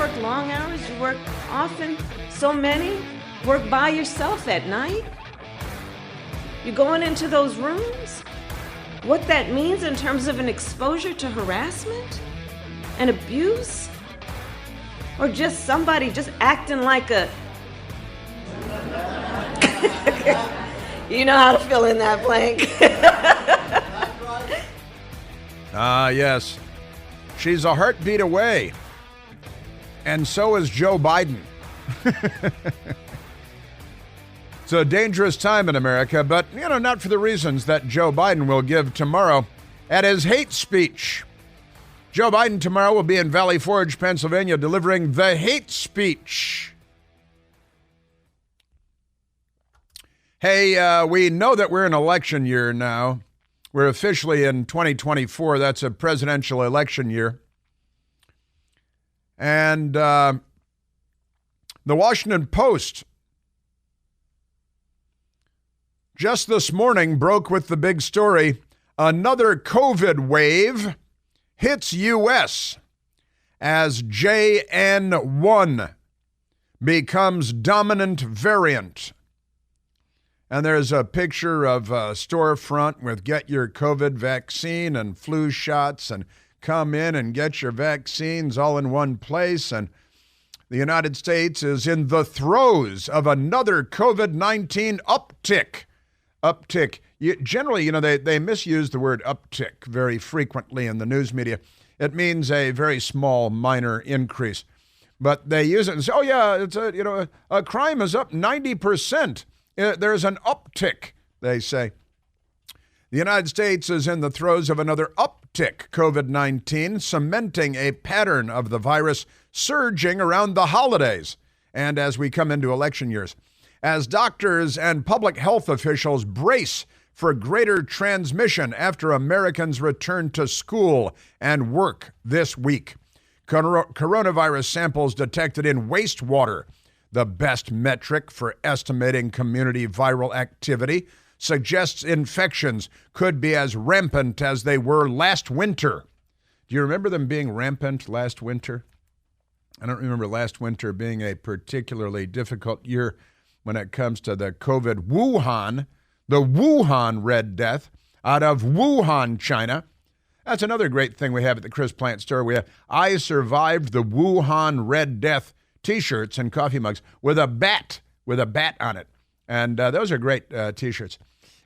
work long hours, you work often, so many, work by yourself at night. You're going into those rooms. What that means in terms of an exposure to harassment and abuse, or just somebody just acting like a, you know how to fill in that blank. Yes. She's a heartbeat away. And so is Joe Biden. It's a dangerous time in America, but, not for the reasons that Joe Biden will give tomorrow at his hate speech. Joe Biden tomorrow will be in Valley Forge, Pennsylvania, delivering the hate speech. Hey, we know that we're in election year now. We're officially in 2024. That's a presidential election year. And the Washington Post just this morning broke with the big story. Another COVID wave hits U.S. as JN1 becomes dominant variant. And there's a picture of a storefront with get your COVID vaccine and flu shots and come in and get your vaccines all in one place. And the United States is in the throes of another COVID-19 uptick. Generally, they misuse the word uptick very frequently in the news media. It means a very small, minor increase. But they use it and say, oh, yeah, it's a crime is up 90%. There's an uptick, they say. The United States is in the throes of another uptick, COVID-19, cementing a pattern of the virus surging around the holidays and as we come into election years. As doctors and public health officials brace for greater transmission after Americans return to school and work this week. Coronavirus samples detected in wastewater, the best metric for estimating community viral activity, suggests infections could be as rampant as they were last winter. Do you remember them being rampant last winter? I don't remember last winter being a particularly difficult year when it comes to the COVID Wuhan, the Wuhan Red Death out of Wuhan, China. That's another great thing we have at the Chris Plant store. We have I Survived the Wuhan Red Death T-shirts and coffee mugs with a bat on it. And those are great T-shirts.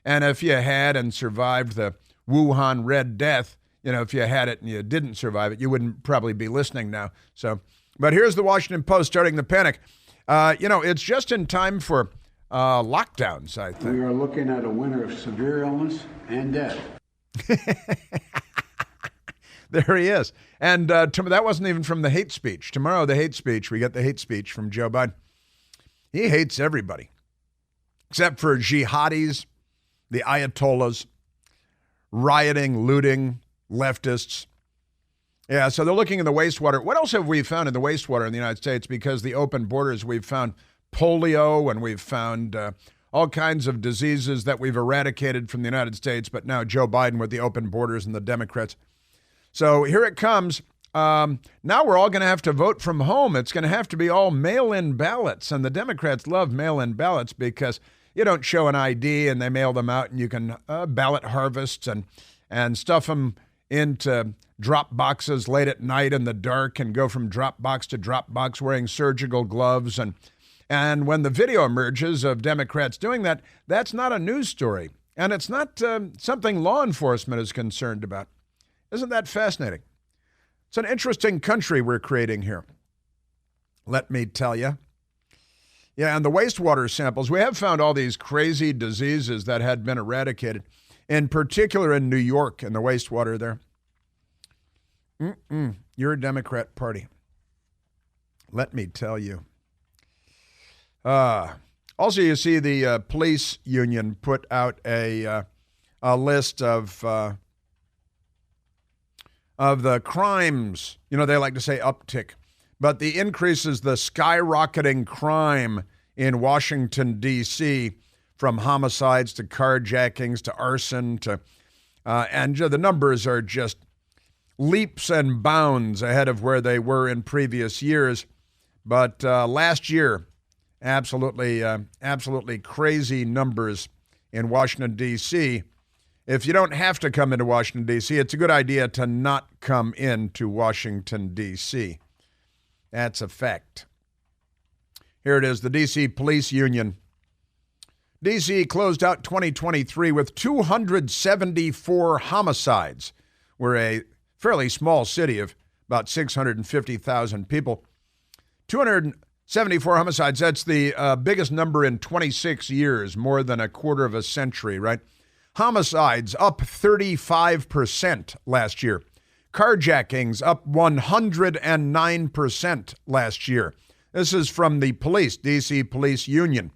And if you had and survived the Wuhan Red Death, if you had it and you didn't survive it, you wouldn't probably be listening now. But here's the Washington Post starting the panic. It's just in time for lockdowns, I think. We are looking at a winter of severe illness and death. There he is. And that wasn't even from the hate speech. Tomorrow, the hate speech, we get the hate speech from Joe Biden. He hates everybody, except for jihadis, the Ayatollahs, rioting, looting, leftists. Yeah, so they're looking in the wastewater. What else have we found in the wastewater in the United States? Because the open borders, we've found polio and we've found all kinds of diseases that we've eradicated from the United States. But now Joe Biden with the open borders and the Democrats. So here it comes. Now we're all going to have to vote from home. It's going to have to be all mail-in ballots. And the Democrats love mail-in ballots because you don't show an ID and they mail them out and you can ballot harvest and stuff them into drop boxes late at night in the dark and go from drop box to drop box wearing surgical gloves. And when the video emerges of Democrats doing that, that's not a news story. And it's not something law enforcement is concerned about. Isn't that fascinating? It's an interesting country we're creating here. Let me tell you. Yeah, and the wastewater samples, we have found all these crazy diseases that had been eradicated, in particular in New York and the wastewater there. You're a Democrat Party. Let me tell you. Also, you see the police union put out a list of the crimes. They like to say uptick. But the increase is the skyrocketing crime in Washington, D.C., from homicides to carjackings to arson to, and the numbers are just leaps and bounds ahead of where they were in previous years. But last year, absolutely crazy numbers in Washington, D.C. If you don't have to come into Washington, D.C., it's a good idea to not come into Washington, D.C. That's a fact. Here it is, the D.C. Police Union. D.C. closed out 2023 with 274 homicides. We're a fairly small city of about 650,000 people. 274 homicides, that's the biggest number in 26 years, more than a quarter of a century, right? Homicides up 35% last year. Carjackings up 109% last year. This is from the police, D.C. Police Union.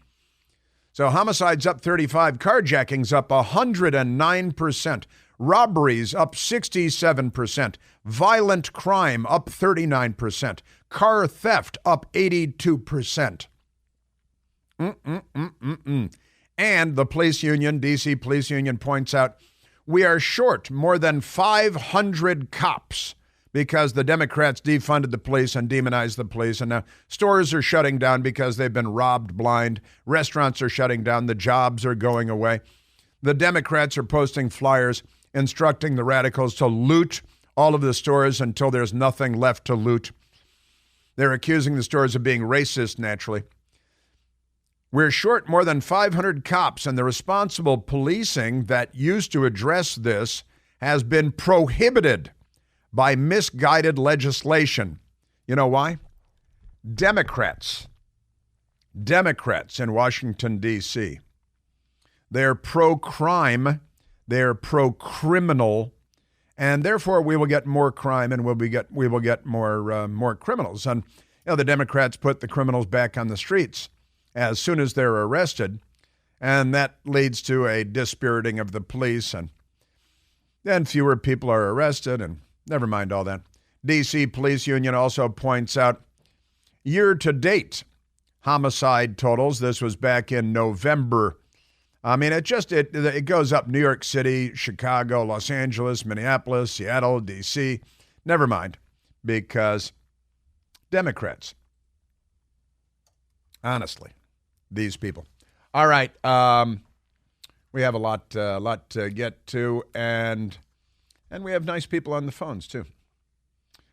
So homicides up 35, carjackings up 109%, robberies up 67%, violent crime up 39%, car theft up 82%. And the police union, D.C. Police Union, points out, we are short more than 500 cops because the Democrats defunded the police and demonized the police. And now stores are shutting down because they've been robbed blind. Restaurants are shutting down. The jobs are going away. The Democrats are posting flyers instructing the radicals to loot all of the stores until there's nothing left to loot. They're accusing the stores of being racist, naturally. We're short more than 500 cops, and the responsible policing that used to address this has been prohibited by misguided legislation. You know why? Democrats in Washington, D.C. They're pro-crime, they're pro-criminal, and therefore we will get more crime and we will get more criminals. And the Democrats put the criminals back on the streets as soon as they're arrested, and that leads to a dispiriting of the police, and then fewer people are arrested, and never mind all that. D.C. Police Union also points out year-to-date homicide totals. This was back in November. I mean, it goes up New York City, Chicago, Los Angeles, Minneapolis, Seattle, D.C. Never mind, because Democrats. Honestly, these people. All right, we have a lot to get to, and we have nice people on the phones, too.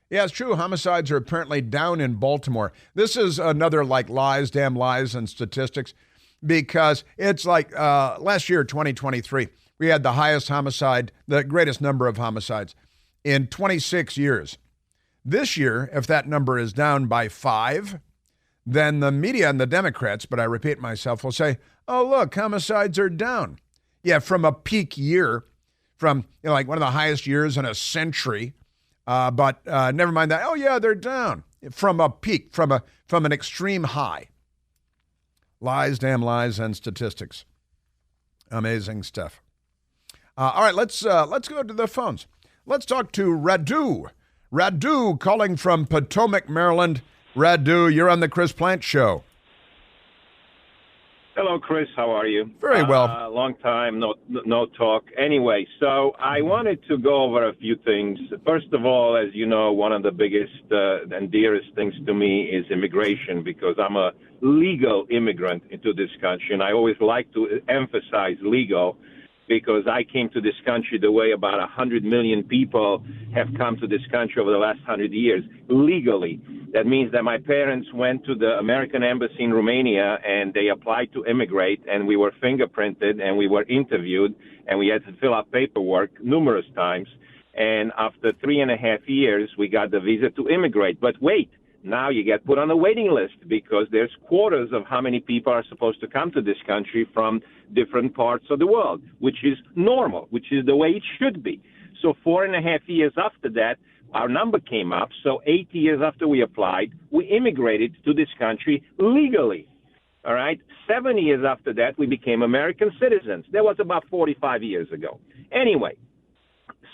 Yeah, it's true. Homicides are apparently down in Baltimore. This is another lies, damn lies, and statistics, because it's last year, 2023, we had the highest homicide, the greatest number of homicides in 26 years. This year, if that number is down by 5, then the media and the Democrats, but I repeat myself, will say, oh, look, homicides are down. Yeah, from a peak year, from one of the highest years in a century, but never mind that. Oh, yeah, they're down from a peak, from an extreme high. Lies, damn lies, and statistics. Amazing stuff. All right, let's go to the phones. Let's talk to Radu. Radu calling from Potomac, Maryland. Radu, you're on the Chris Plant Show. Hello, Chris. How are you? Very well. Long time, no talk. Anyway, so I wanted to go over a few things. First of all, as you know, one of the biggest and dearest things to me is immigration, because I'm a legal immigrant into this country, and I always like to emphasize legal, because I came to this country the way about 100 million people have come to this country over the last 100 years, legally. That means that my parents went to the American Embassy in Romania and they applied to immigrate, and we were fingerprinted and we were interviewed and we had to fill out paperwork numerous times. And after 3.5 years, we got the visa to immigrate. But wait, now you get put on a waiting list because there's quotas of how many people are supposed to come to this country from different parts of the world, which is normal, which is the way it should be. So 4.5 years after that, our number came up. So 8 years after we applied, we immigrated to this country legally. All right. 7 years after that, we became American citizens. That was about 45 years ago. Anyway,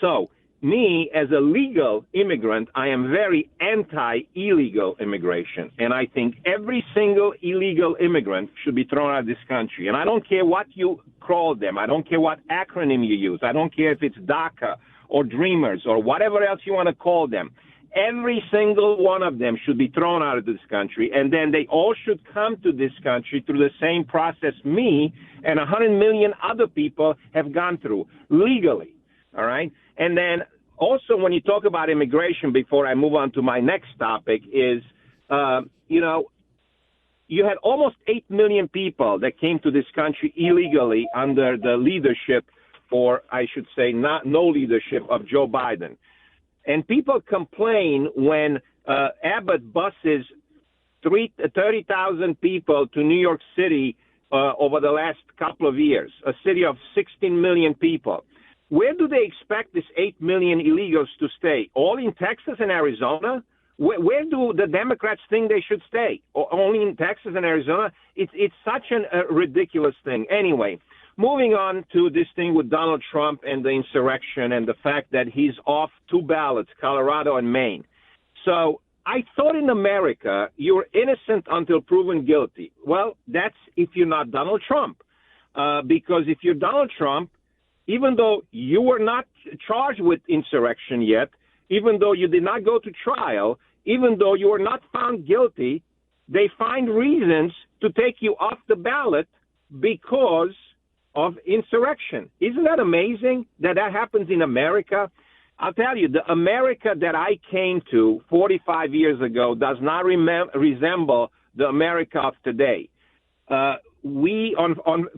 so me as a legal immigrant, I am very anti-illegal immigration. And I think every single illegal immigrant should be thrown out of this country. And I don't care what you call them. I don't care what acronym you use. I don't care if it's DACA or dreamers or whatever else you want to call them. Every single one of them should be thrown out of this country, and then they all should come to this country through the same process me and 100 million other people have gone through legally, all right? And then also when you talk about immigration, before I move on to my next topic, is, you had almost 8 million people that came to this country illegally under the leadership, or I should say no leadership, of Joe Biden. And people complain when Abbott buses 30,000 people to New York City over the last couple of years, a city of 16 million people. Where do they expect this 8 million illegals to stay? All in Texas and Arizona? Where do the Democrats think they should stay? Only in Texas and Arizona? It's such a ridiculous thing. Anyway, moving on to this thing with Donald Trump and the insurrection and the fact that he's off 2 ballots, Colorado and Maine. So I thought in America you're innocent until proven guilty. Well, that's if you're not Donald Trump. Because if you're Donald Trump, even though you were not charged with insurrection yet, even though you did not go to trial, even though you were not found guilty, they find reasons to take you off the ballot because of insurrection. Isn't that amazing that happens in America? I'll tell you, the America that I came to 45 years ago does not resemble the America of today.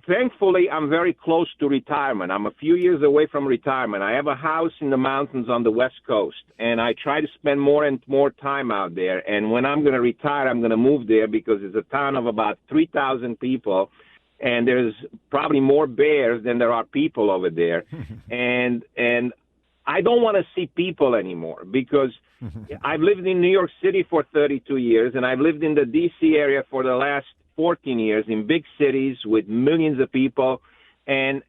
Thankfully, I'm very close to retirement. I'm a few years away from retirement. I have a house in the mountains on the West Coast, and I try to spend more and more time out there. And when I'm going to retire, I'm going to move there because it's a town of about 3,000 people, and there's probably more bears than there are people over there. and I don't want to see people anymore because I've lived in New York City for 32 years, and I've lived in the D.C. area for the last 14 years in big cities with millions of people. And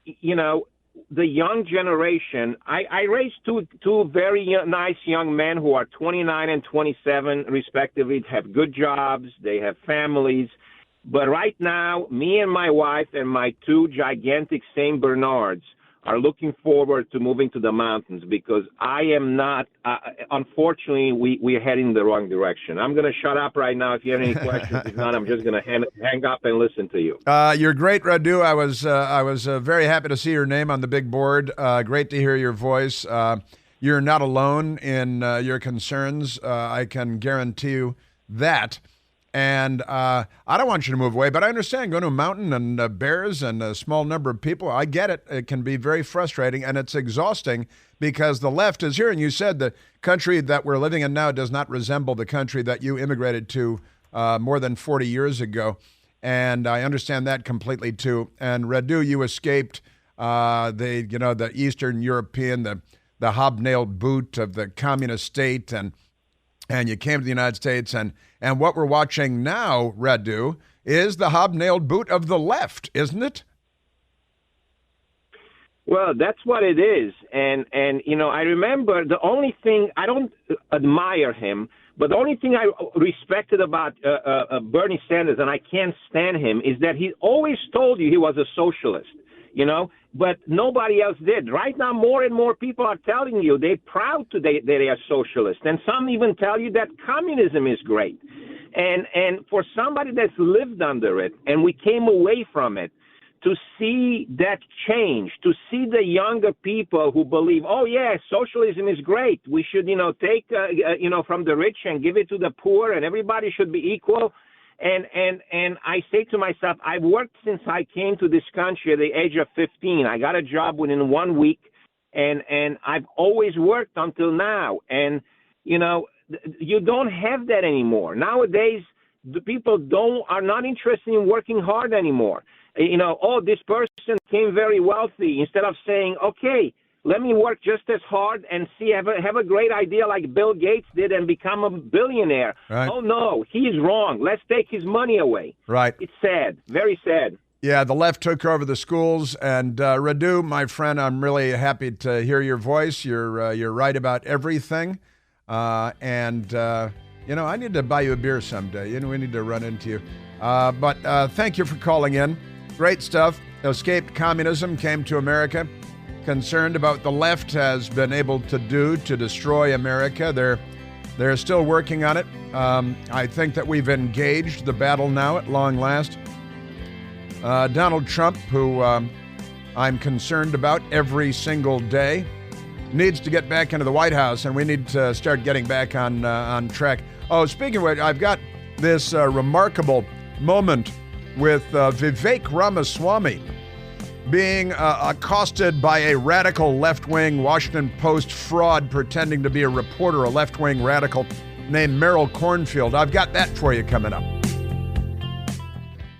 you know, the young generation, I raised two very nice young men who are 29 and 27 respectively, have good jobs, they have families. But right now, me and my wife and my 2 gigantic St. Bernards are looking forward to moving to the mountains because I am not, unfortunately, we're heading in the wrong direction. I'm going to shut up right now. If you have any questions, if not, I'm just going to hang up and listen to you. You're great, Radu. I was very happy to see your name on the big board. Great to hear your voice. You're not alone in your concerns. I can guarantee you that. And I don't want you to move away, but I understand going to a mountain and bears and a small number of people. I get it. It can be very frustrating, and it's exhausting because the left is here. And you said the country that we're living in now does not resemble the country that you immigrated to more than 40 years ago. And I understand that completely, too. And Radu, you escaped the Eastern European, the hobnailed boot of the communist state, and you came to the United States, and what we're watching now, Radu, is the hobnailed boot of the left, isn't it? Well, that's what it is. And you know, I remember the only thing, I don't admire him, but the only thing I respected about Bernie Sanders, and I can't stand him, is that he always told you he was a socialist, you know, but nobody else did. Right now, more and more people are telling you they're proud that they are socialist, and some even tell you that communism is great. And for somebody that's lived under it, and we came away from it, to see that change, to see the younger people who believe, oh, yeah, socialism is great. We should, take, from the rich and give it to the poor, and everybody should be equal. And I say to myself, I've worked since I came to this country at the age of 15. I got a job within 1 week, and I've always worked until now. And, you don't have that anymore. Nowadays, the people are not interested in working hard anymore. This person became very wealthy. Instead of saying, okay, let me work just as hard and have a great idea like Bill Gates did and become a billionaire. Right. Oh, no, he's wrong. Let's take his money away. Right. It's sad, very sad. Yeah, the left took over the schools. And Radu, my friend, I'm really happy to hear your voice. You're right about everything. I need to buy you a beer someday. We need to run into you. But thank you for calling in. Great stuff. Escaped communism, came to America. concerned about what the left has been able to do to destroy America. They're still working on it. I think that we've engaged the battle now at long last. Donald Trump, who I'm concerned about every single day, needs to get back into the White House, and we need to start getting back on track. Oh, speaking of which, I've got this remarkable moment with Vivek Ramaswamy being accosted by a radical left-wing Washington Post fraud pretending to be a reporter, a left-wing radical named Merrill Cornfield. I've got that for you coming up.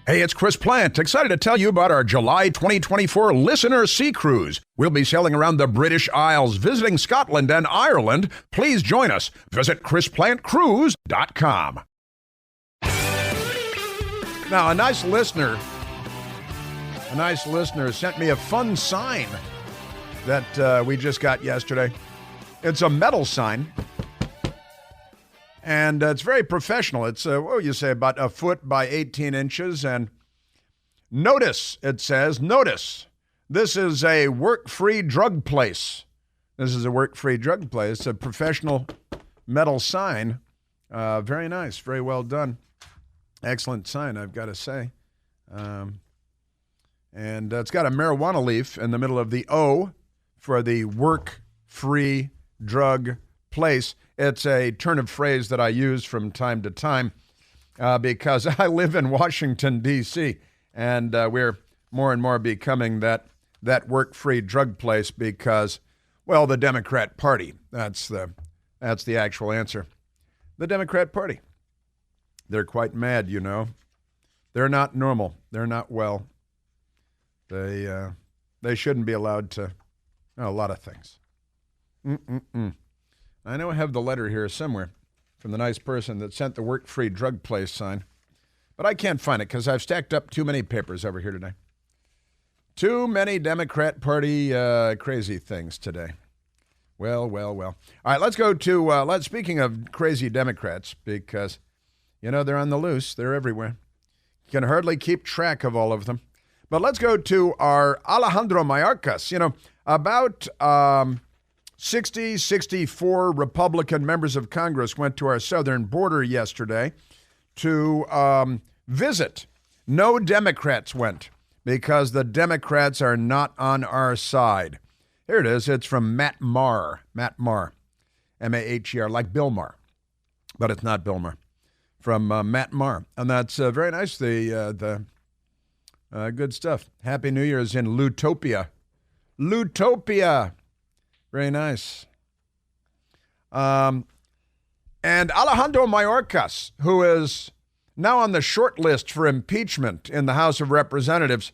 Hey, it's Chris Plant, excited to tell you about our July 2024 Listener Sea Cruise. We'll be sailing around the British Isles, visiting Scotland and Ireland. Please join us. Visit ChrisPlantCruise.com. Now, a nice listener sent me a fun sign that we just got yesterday. It's a metal sign, and it's very professional. It's, what would you say, about a foot by 18 inches. And notice, it says, notice, this is a work-free drug place. This is a work-free drug place. It's a professional metal sign. Very nice, very well done. Excellent sign, I've got to say. And it's got a marijuana leaf in the middle of the O for the work-free drug place. It's a turn of phrase that I use from time to time because I live in Washington, D.C., and we're more and more becoming that work-free drug place because, well, the Democrat Party. That's the actual answer. The Democrat Party. They're quite mad, you know. They're not normal. They're not well. They shouldn't be allowed to a lot of things. I know I have the letter here somewhere from the nice person that sent the work-free drug place sign, but I can't find it because I've stacked up too many papers over here today. Too many Democrat Party crazy things today. Well. All right, let's go to, speaking of crazy Democrats, because, you know, they're on the loose. They're everywhere. You can hardly keep track of all of them. But let's go to our Alejandro Mayorkas. You know, about 64 Republican members of Congress went to our southern border yesterday to visit. No Democrats went because the Democrats are not on our side. Here it is. It's from Matt Maher. Matt Maher. M-A-H-E-R, like Bill Maher. But it's not Bill Maher. From Matt Maher. And that's very nice. The good stuff. Happy New Year's in Lutopia. Lutopia. Very nice. And Alejandro Mayorkas, who is now on the short list for impeachment in the House of Representatives.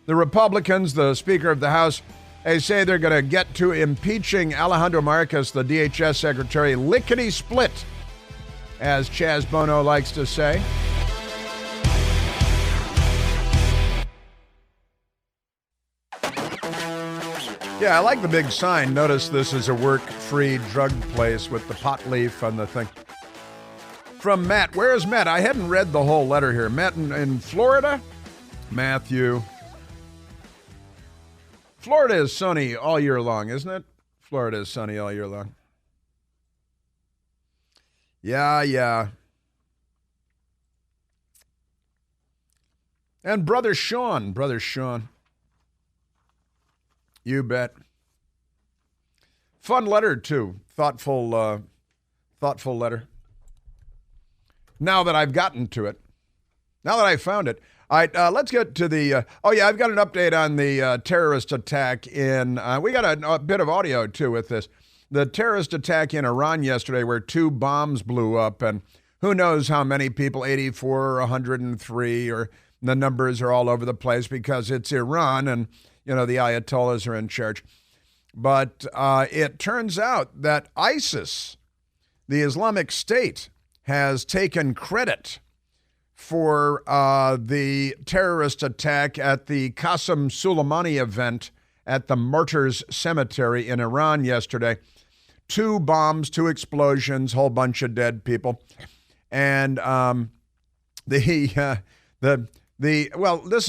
The Republicans, the Speaker of the House, they say they're going to get to impeaching Alejandro Mayorkas, the DHS Secretary, lickety-split, as Chaz Bono likes to say. Yeah, I like the big sign. Notice this is a work-free drug place with the pot leaf on the thing. From Matt. Where is Matt? I hadn't read the whole letter here. Matt in Florida? Matthew. Florida is sunny all year long, isn't it? Florida is sunny all year long. Yeah. And Brother Sean. You bet. Fun letter, too. Thoughtful letter. Now that I've gotten to it. Now that I found it. All right, let's get to the... I've got an update on the terrorist attack in... we got a bit of audio, too, with this. The terrorist attack in Iran yesterday where 2 bombs blew up, and who knows how many people, 84 or 103, or the numbers are all over the place because it's Iran, and, you know, the Ayatollahs are in charge. But it turns out that ISIS, the Islamic State, has taken credit for the terrorist attack at the Qasem Soleimani event at the Martyrs Cemetery in Iran yesterday. 2 bombs, 2 explosions, whole bunch of dead people. And this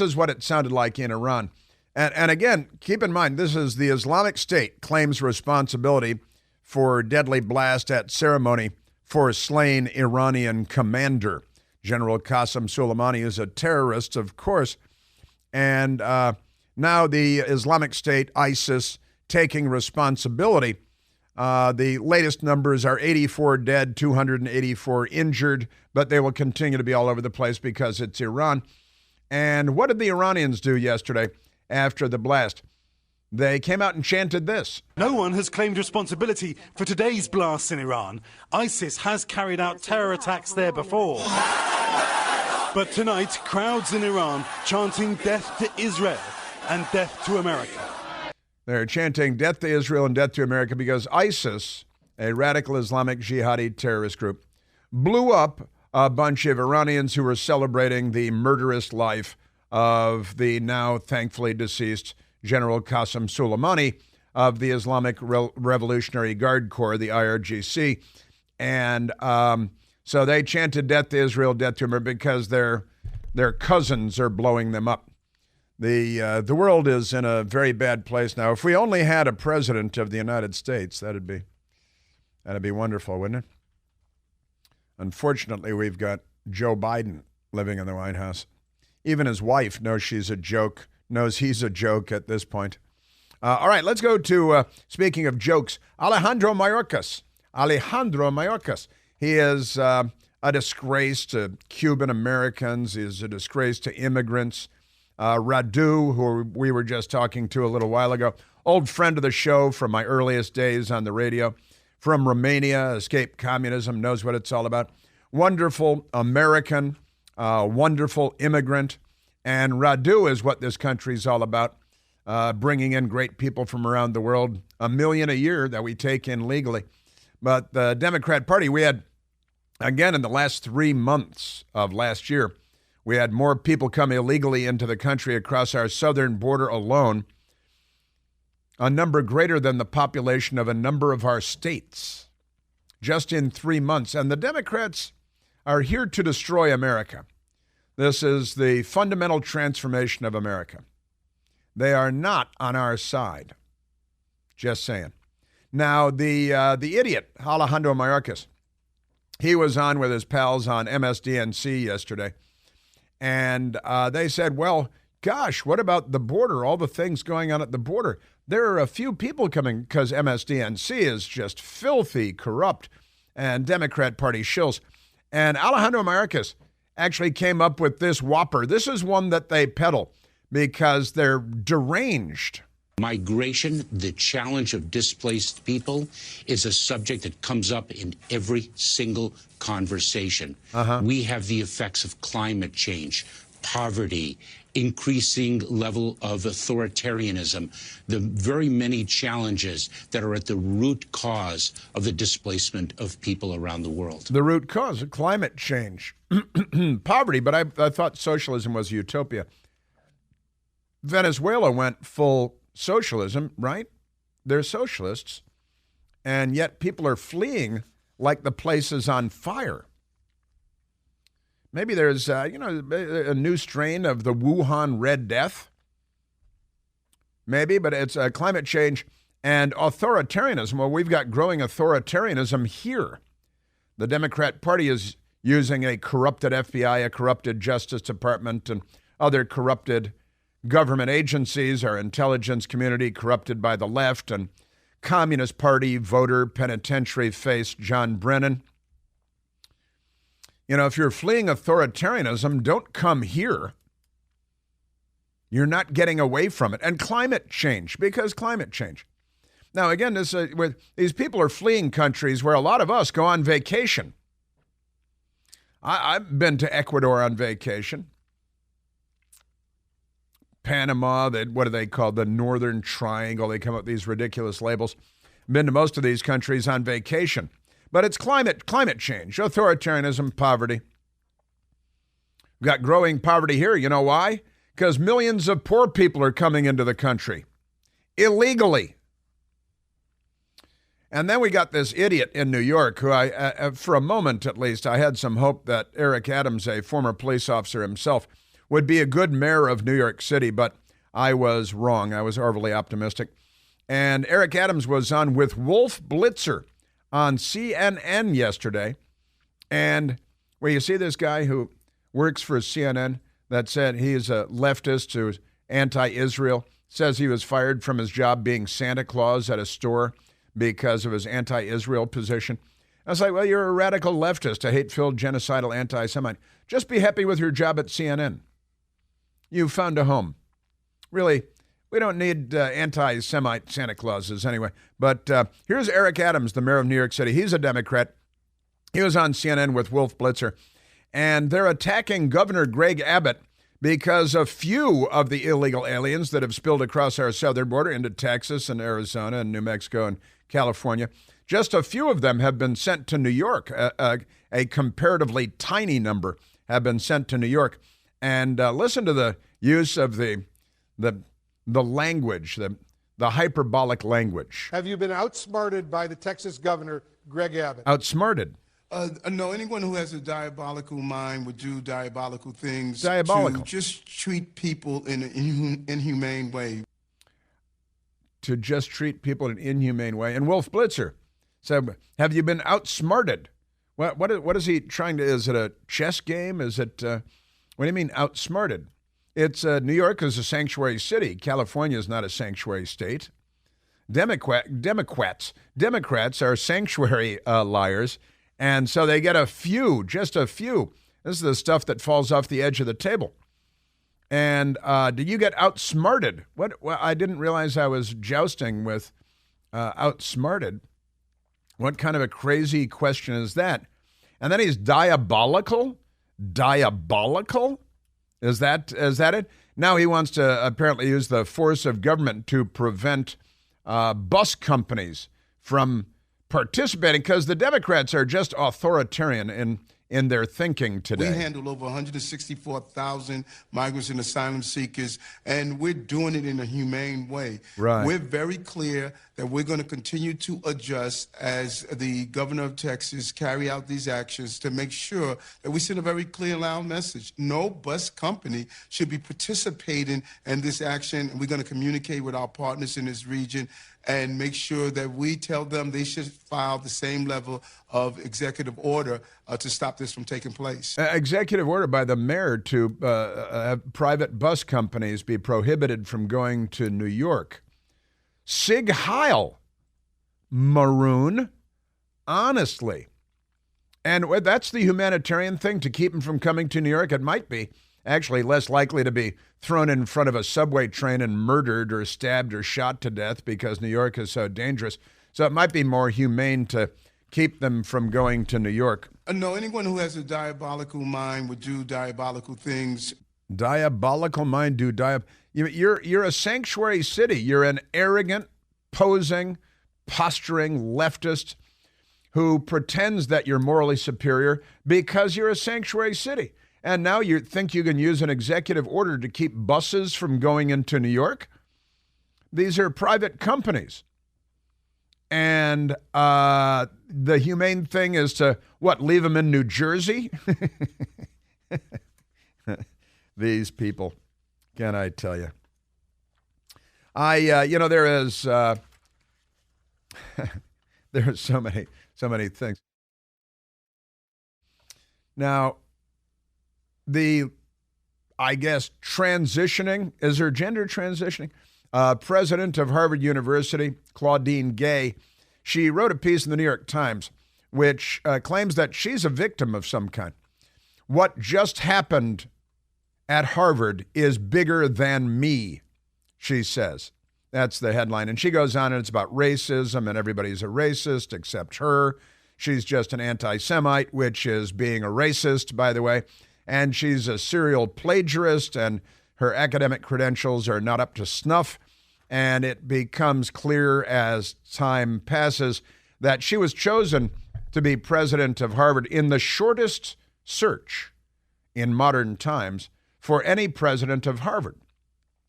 is what it sounded like in Iran. And again, keep in mind, this is the Islamic State claims responsibility for deadly blast at ceremony for slain Iranian commander. General Qasem Soleimani is a terrorist, of course. And now the Islamic State, ISIS, taking responsibility. The latest numbers are 84 dead, 284 injured, but they will continue to be all over the place because it's Iran. And what did the Iranians do yesterday after the blast? They came out and chanted this. No one has claimed responsibility for today's blasts in Iran. ISIS has carried out terror attacks there before. But tonight, crowds in Iran chanting death to Israel and death to America. They're chanting death to Israel and death to America because ISIS, a radical Islamic jihadi terrorist group, blew up a bunch of Iranians who were celebrating the murderous life of the now thankfully deceased General Qasem Soleimani of the Islamic Revolutionary Guard Corps, the IRGC. And so they chanted death to Israel, death to America, because their cousins are blowing them up. The world is in a very bad place now. If we only had a president of the United States, that'd be wonderful, wouldn't it? Unfortunately, we've got Joe Biden living in the White House. Even his wife knows he's a joke at this point. All right, let's go to, speaking of jokes, Alejandro Mayorkas. He is a disgrace to Cuban Americans. He is a disgrace to immigrants. Radu, who we were just talking to a little while ago, old friend of the show from my earliest days on the radio, from Romania, escaped communism, knows what it's all about. Wonderful American, wonderful immigrant. And Radu is what this country's all about, bringing in great people from around the world, 1 million a year that we take in legally. But the Democrat Party, we had, again, in the last 3 months of last year, we had more people come illegally into the country across our southern border alone, a number greater than the population of a number of our states, just in 3 months. And the Democrats are here to destroy America. This is the fundamental transformation of America. They are not on our side. Just saying. Now, the idiot, Alejandro Mayorkas, he was on with his pals on MSDNC yesterday. And they said, well, gosh, what about the border, all the things going on at the border? There are a few people coming because MSDNC is just filthy, corrupt, and Democrat Party shills. And Alejandro Mayorkas actually came up with this whopper. This is one that they peddle because they're deranged. Migration, the challenge of displaced people, is a subject that comes up in every single conversation. We have the effects of climate change, poverty, increasing level of authoritarianism, the very many challenges that are at the root cause of the displacement of people around the world. The root cause of climate change, poverty, but I thought socialism was a utopia. Venezuela went full socialism, right? They're socialists, and yet people are fleeing like the place is on fire. Maybe there's, a new strain of the Wuhan Red Death. Maybe, but it's climate change and authoritarianism. Well, we've got growing authoritarianism here. The Democrat Party is using a corrupted FBI, a corrupted Justice Department, and other corrupted government agencies, our intelligence community corrupted by the left, and Communist Party voter penitentiary face John Brennan. You know, if you're fleeing authoritarianism, don't come here. You're not getting away from it. And climate change, because climate change. Now, again, these people are fleeing countries where a lot of us go on vacation. I've been to Ecuador on vacation. Panama, what do they call the Northern Triangle? They come up with these ridiculous labels. Been to most of these countries on vacation. But it's climate change, authoritarianism, poverty. We've got growing poverty here. You know why? Because millions of poor people are coming into the country illegally. And then we got this idiot in New York who for a moment at least, I had some hope that Eric Adams, a former police officer himself, would be a good mayor of New York City. But I was wrong. I was overly optimistic. And Eric Adams was on with Wolf Blitzer on CNN yesterday. And where you see this guy who works for CNN that said he is a leftist who's anti-Israel, says he was fired from his job being Santa Claus at a store because of his anti-Israel position. I was like, well, you're a radical leftist, a hate-filled, genocidal anti-Semite. Just be happy with your job at CNN. You found a home. Really, we don't need anti-Semite Santa Clauses anyway. But here's Eric Adams, the mayor of New York City. He's a Democrat. He was on CNN with Wolf Blitzer. And they're attacking Governor Greg Abbott because a few of the illegal aliens that have spilled across our southern border into Texas and Arizona and New Mexico and California, just a few of them have been sent to New York. A comparatively tiny number have been sent to New York. And listen to the use of the language, the hyperbolic language. Have you been outsmarted by the Texas governor, Greg Abbott? Outsmarted. No, anyone who has a diabolical mind would do diabolical things. Diabolical. To just treat people in an inhumane way. To just treat people in an inhumane way. And Wolf Blitzer said, have you been outsmarted? What is he trying to, is it a chess game? Is it, what do you mean outsmarted? It's, New York is a sanctuary city. California is not a sanctuary state. Democrats are sanctuary liars. And so they get a few, just a few. This is the stuff that falls off the edge of the table. And did you get outsmarted? Well, I didn't realize I was jousting with outsmarted. What kind of a crazy question is that? And then he's diabolical? Diabolical? Is that it? Now he wants to apparently use the force of government to prevent bus companies from participating because the Democrats are just authoritarian in their thinking today. We handle over 164,000 migrants and asylum seekers, and we're doing it in a humane way. Right. We're very clear that we're going to continue to adjust as the governor of Texas carry out these actions to make sure that we send a very clear, loud message. No bus company should be participating in this action, and we're going to communicate with our partners in this region and make sure that we tell them they should file the same level of executive order to stop this from taking place. Executive order by the mayor to have private bus companies be prohibited from going to New York. Sig Heil, maroon, honestly. And that's the humanitarian thing, to keep them from coming to New York. It might be actually less likely to be thrown in front of a subway train and murdered or stabbed or shot to death because New York is so dangerous. So it might be more humane to keep them from going to New York. No, anyone who has a diabolical mind would do diabolical things. Diabolical mind do You're a sanctuary city. You're an arrogant, posing, posturing leftist who pretends that you're morally superior because you're a sanctuary city. And now you think you can use an executive order to keep buses from going into New York? These are private companies. And the humane thing is to, leave them in New Jersey? These people, can I tell you? There is there are so many things. Now, transitioning, is there gender transitioning? President of Harvard University, Claudine Gay, she wrote a piece in the New York Times which claims that she's a victim of some kind. What just happened at Harvard is bigger than me, she says. That's the headline. And she goes on, and it's about racism, and everybody's a racist except her. She's just an anti-Semite, which is being a racist, by the way. And she's a serial plagiarist, and her academic credentials are not up to snuff. And it becomes clear as time passes that she was chosen to be president of Harvard in the shortest search in modern times for any president of Harvard.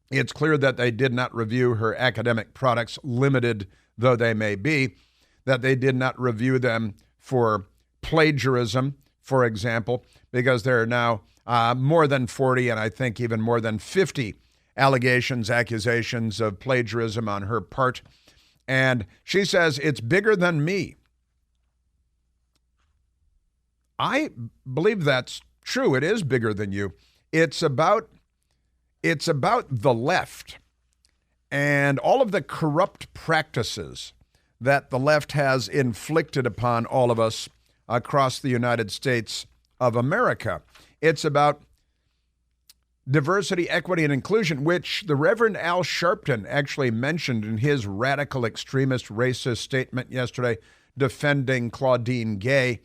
It's clear that they did not review her academic products, limited though they may be, that they did not review them for plagiarism, for example, because there are now more than 40 and I think even more than 50 allegations, accusations of plagiarism on her part. And she says it's bigger than me. I believe that's true. It is bigger than you. It's about the left and all of the corrupt practices that the left has inflicted upon all of us across the United States of America. It's about diversity, equity, and inclusion, which the Reverend Al Sharpton actually mentioned in his radical extremist racist statement yesterday defending Claudine Gay.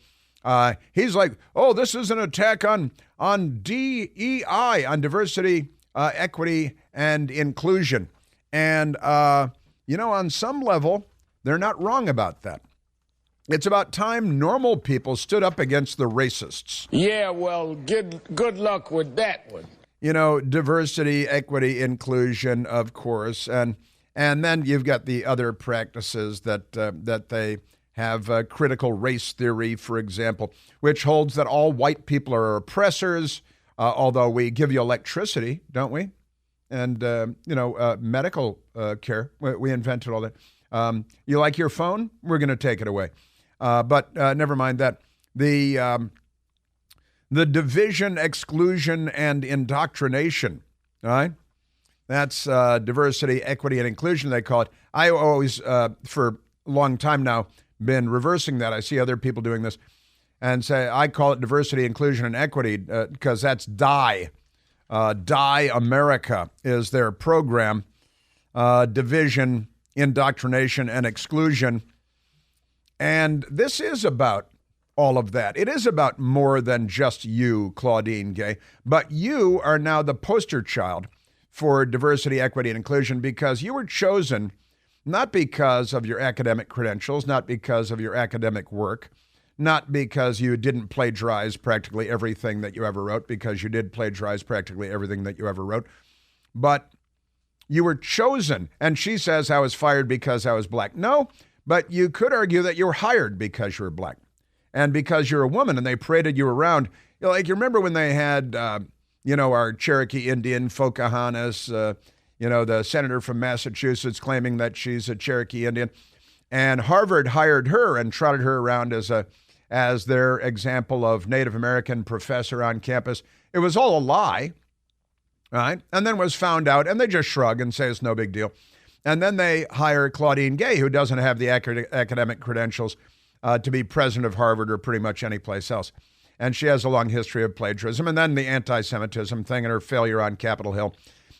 He's like, oh, this is an attack on DEI, on diversity, equity, and inclusion. And, on some level, they're not wrong about that. It's about time normal people stood up against the racists. Yeah, well, good luck with that one. Diversity, equity, inclusion, of course. And then you've got the other practices that they have, critical race theory, for example, which holds that all white people are oppressors, although we give you electricity, don't we? And, medical care. We invented all that. You like your phone? We're going to take it away. But never mind that. The division, exclusion, and indoctrination, all right? That's diversity, equity, and inclusion, they call it. I always, for a long time now, been reversing that. I see other people doing this and say, I call it diversity, inclusion, and equity because that's DIE. DIE America is their program. Division, indoctrination, and exclusion. And this is about all of that. It is about more than just you, Claudine Gay, but you are now the poster child for diversity, equity, and inclusion because you were chosen not because of your academic credentials, not because of your academic work, not because you didn't plagiarize practically everything that you ever wrote, because you did plagiarize practically everything that you ever wrote, but you were chosen. And she says I was fired because I was black. No, but you could argue that you were hired because you were black and because you're a woman and they paraded you around. You remember when they had, our Cherokee Indian, Pocahontas, the senator from Massachusetts claiming that she's a Cherokee Indian, and Harvard hired her and trotted her around as their example of Native American professor on campus. It was all a lie, right? And then was found out, and they just shrug and say it's no big deal. And then they hire Claudine Gay, who doesn't have the academic credentials to be president of Harvard or pretty much any place else. And she has a long history of plagiarism, and then the anti-Semitism thing and her failure on Capitol Hill.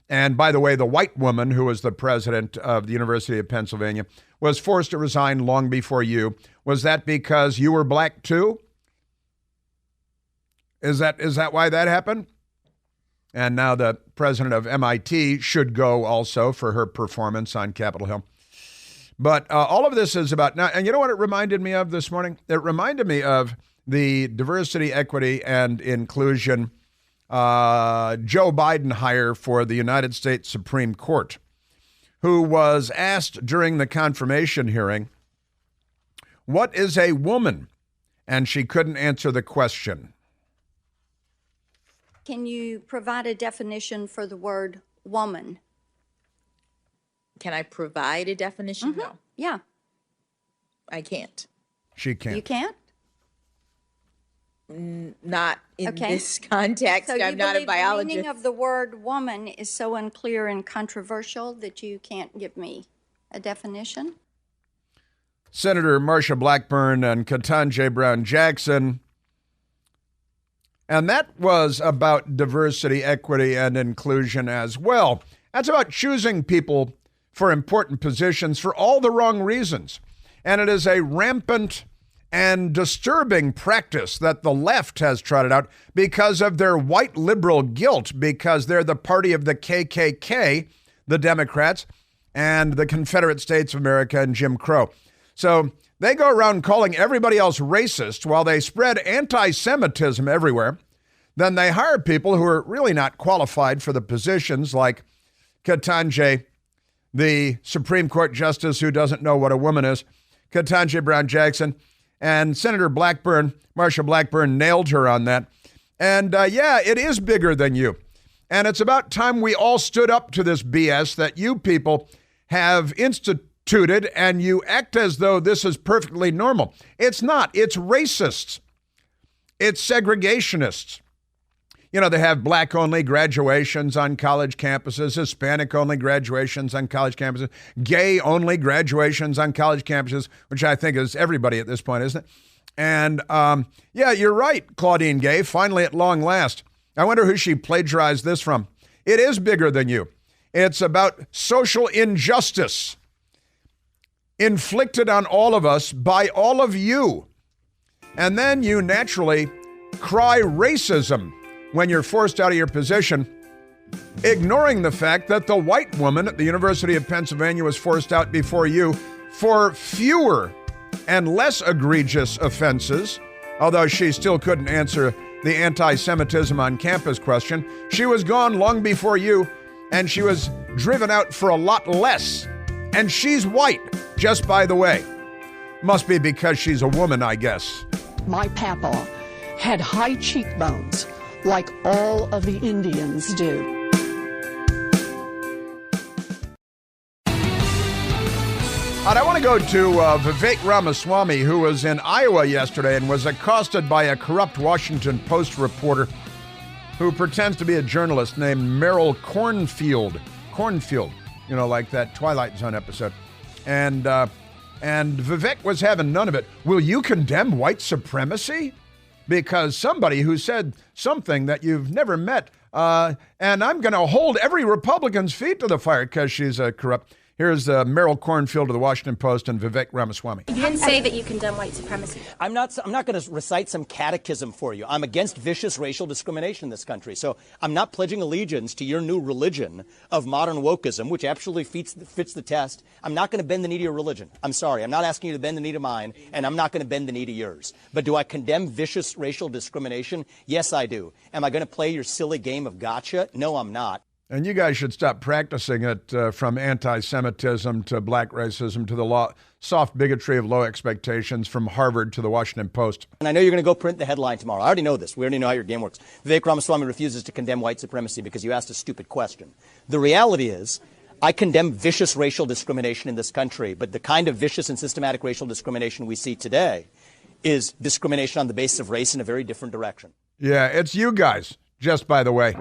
And by the way, the white woman who was the president of the University of Pennsylvania was forced to resign long before you. Was that because you were black too? Is that why that happened? And now the president of MIT should go also for her performance on Capitol Hill. But all of this is about now. And you know what it reminded me of this morning? It reminded me of the diversity, equity, and inclusion Joe Biden hire for the United States Supreme Court, who was asked during the confirmation hearing, what is a woman? And she couldn't answer the question. Can you provide a definition for the word woman? Can I provide a definition? Mm-hmm. No. Yeah. I can't. She can't. You can't? Not in this context. So I'm not a biologist. The meaning of the word woman is so unclear and controversial that you can't give me a definition? Senator Marsha Blackburn and Ketanji Brown Jackson. And that was about diversity, equity, and inclusion as well. That's about choosing people for important positions for all the wrong reasons. And it is a rampant and disturbing practice that the left has trotted out because of their white liberal guilt, because they're the party of the KKK, the Democrats, and the Confederate States of America and Jim Crow. So they go around calling everybody else racist while they spread anti-Semitism everywhere. Then they hire people who are really not qualified for the positions, like Ketanji, the Supreme Court justice who doesn't know what a woman is, Ketanji Brown Jackson, and Senator Blackburn, Marsha Blackburn, nailed her on that. And yeah, it is bigger than you. And it's about time we all stood up to this BS that you people have instituted, and you act as though this is perfectly normal. It's not. It's racists. It's segregationists. You know, they have black-only graduations on college campuses, Hispanic-only graduations on college campuses, gay-only graduations on college campuses, which I think is everybody at this point, isn't it? And, yeah, you're right, Claudine Gay, finally at long last. I wonder who she plagiarized this from. It is bigger than you. It's about social injustice inflicted on all of us by all of you. And then you naturally cry racism when you're forced out of your position, ignoring the fact that the white woman at the University of Pennsylvania was forced out before you for fewer and less egregious offenses, although she still couldn't answer the anti-Semitism on campus question. She was gone long before you, and she was driven out for a lot less. And she's white, just by the way. Must be because she's a woman, I guess. My papa had high cheekbones, like all of the Indians do. And I want to go to Vivek Ramaswamy, who was in Iowa yesterday and was accosted by a corrupt Washington Post reporter who pretends to be a journalist named Meryl Cornfield, you know, like that Twilight Zone episode. And Vivek was having none of it. Will you condemn white supremacy? Because somebody who said something that you've never met, and I'm going to hold every Republican's feet to the fire because she's a corrupt. Here's Meryl Cornfield of the Washington Post and Vivek Ramaswamy. You didn't say that you condemn white supremacy. I'm not going to recite some catechism for you. I'm against vicious racial discrimination in this country. So I'm not pledging allegiance to your new religion of modern wokeism, which absolutely fits the test. I'm not going to bend the knee to your religion. I'm sorry. I'm not asking you to bend the knee to mine, and I'm not going to bend the knee to yours. But do I condemn vicious racial discrimination? Yes, I do. Am I going to play your silly game of gotcha? No, I'm not. And you guys should stop practicing it from anti-Semitism to black racism to the soft bigotry of low expectations from Harvard to the Washington Post. And I know you're going to go print the headline tomorrow. I already know this. We already know how your game works. Vivek Ramaswamy refuses to condemn white supremacy because you asked a stupid question. The reality is, I condemn vicious racial discrimination in this country, but the kind of vicious and systematic racial discrimination we see today is discrimination on the basis of race in a very different direction. Yeah, it's you guys, just by the way.